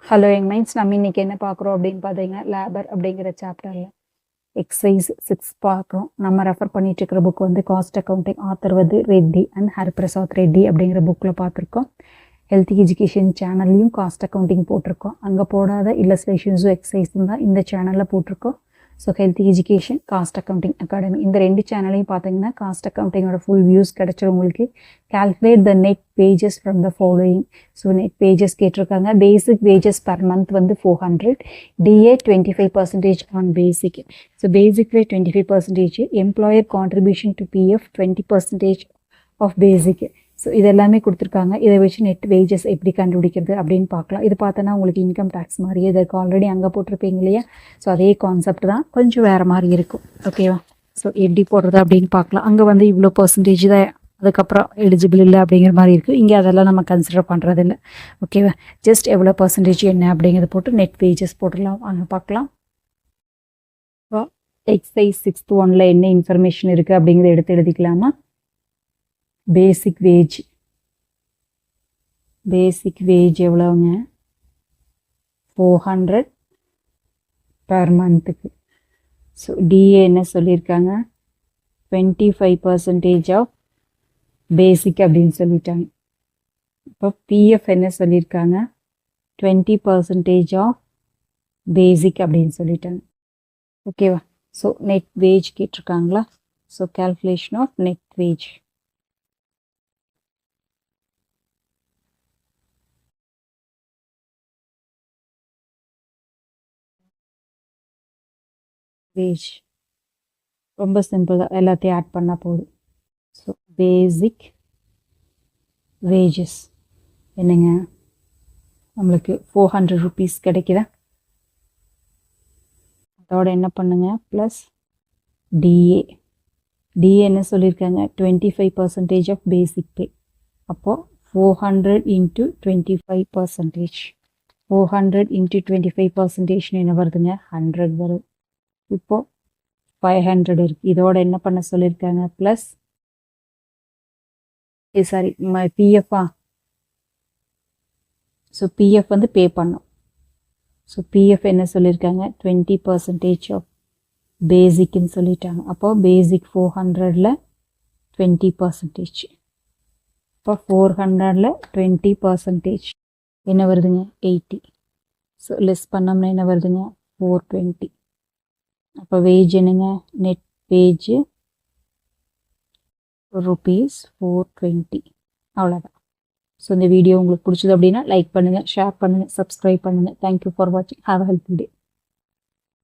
Hello young minds, நம்ம இன்னைக்கு என்ன பார்க்குறோம் அப்படின்னு பார்த்தீங்கன்னா லேபர் அப்படிங்கிற சாப்டரில் எக்ஸசைஸ் 6 பார்க்குறோம். நம்ம ரெஃபர் பண்ணிட்டு இருக்கிற புக் வந்து காஸ்ட் அக்கௌண்டிங், ஆத்தர் வந்து ரெட்டி அண்ட் ஹரிபிரசாத் ரெட்டி அப்படிங்கிற புக்கில் பார்த்துருக்கோம். ஹெல்த் எஜுகேஷன் சேனல்லையும் காஸ்ட் அக்கௌண்டிங் போட்டிருக்கோம். அங்கே போடாத இல்லஸ்ட்ரேஷன்ஸும் எக்ஸசைஸும் தான் இந்த சேனலில் போட்டிருக்கோம். So health education, cost accounting academy, இந்த 2 சேனலையும் பார்த்தீங்கன்னா காஸ்ட் அக்கௌண்டிங்கோட ஃபுல் வியூஸ் கிடைச்சிரும் உங்களுக்கு. Calculate the net pages from the following. So net pages கேட்டிருக்காங்க. பேசிக் வேஜஸ் பர் மந்த் வந்து 400, DA 25% on basic. So basic rate 25%, employer contribution to PF 20% of basic. So இதெல்லாமே கொடுத்துருக்காங்க. இதை வச்சு நெட் வேஜஸ் எப்படி கண்டுபிடிக்கிறது அப்படின்னு பார்க்கலாம். இது பார்த்தோன்னா உங்களுக்கு இன்கம் டேக்ஸ் மாதிரியே இதற்கு ஆல்ரெடி அங்கே போட்டிருப்பீங்க இல்லையா? ஸோ அதே கான்செப்ட் தான், கொஞ்சம் வேறு மாதிரி இருக்கும். ஓகேவா? ஸோ எப்படி போடுறது அப்படின்னு பார்க்கலாம். அங்கே வந்து இவ்வளோ பர்சன்டேஜ் தான் அதுக்கப்புறம் எலிஜிபிள் இல்லை அப்படிங்கிற மாதிரி இருக்குது. இங்கே அதெல்லாம் நம்ம கன்சிடர் பண்ணுறது இல்லை. ஓகேவா? ஜஸ்ட் எவ்வளோ பர்சன்டேஜ் என்ன அப்படிங்கிறத போட்டு நெட் வேஜஸ் போட்டுடலாம். அங்கே பார்க்கலாம். எக்ஸசைஸ் 6th 1ல் என்ன இன்ஃபர்மேஷன் இருக்குது அப்படிங்கிறத எடுத்து எழுதிக்கலாமா? பேசிக் வேஜ் எவ்வளோங்க? 400 per மந்த்துக்கு. ஸோ டிஏ என்ன சொல்லியிருக்காங்க? 25% ஆஃப் பேசிக் அப்படின்னு சொல்லிட்டாங்க. இப்போ பிஎஃப் என்ன சொல்லியிருக்காங்க? 20% ஆஃப் பேசிக் அப்படின்னு சொல்லிட்டாங்க. ஓகேவா? ஸோ நெட் வேஜ் கேட்டிருக்காங்களா? So calculation of net wage. Wage ரொம்ப சிம்பிள் தான், எல்லாத்தையும் ஆட் பண்ணால் போதும். ஸோ பேசிக் வேஜஸ் என்னங்க? நம்மளுக்கு 400 rupees கிடைக்குதா? அதோட என்ன பண்ணுங்க? ப்ளஸ் டிஏ என்ன சொல்லியிருக்காங்க? 25% ஆஃப் பேசிக் பே. அப்போது 400 × 25%. 400 × 25% என்ன வருதுங்க? 100 வரும். இப்போ 500 இருக்குது. இதோட என்ன பண்ண சொல்லியிருக்காங்க? ப்ளஸ் சாரி பிஎஃப்பா? ஸோ பிஎஃப் வந்து பே பண்ணோம். ஸோ பிஎஃப் என்ன சொல்லியிருக்காங்க? 20% ஆஃப் பேசிக்னு சொல்லிட்டாங்க. அப்போ பேசிக் 400ல் 20%. இப்போ 400ல் 20% என்ன வருதுங்க? 80. ஸோ லெஸ் பண்ணோம்னா என்ன வருதுங்க? 420. அப்போ வேஜ் என்னங்க? Net wage ₹420. அவ்வளோதான். ஸோ இந்த வீடியோ உங்களுக்கு பிடிச்சது அப்படின்னா லைக் பண்ணுங்கள், ஷேர் பண்ணுங்கள், சப்ஸ்கிரைப் பண்ணுங்கள். தேங்க்யூ ஃபார் வாட்சிங். Have a healthy day.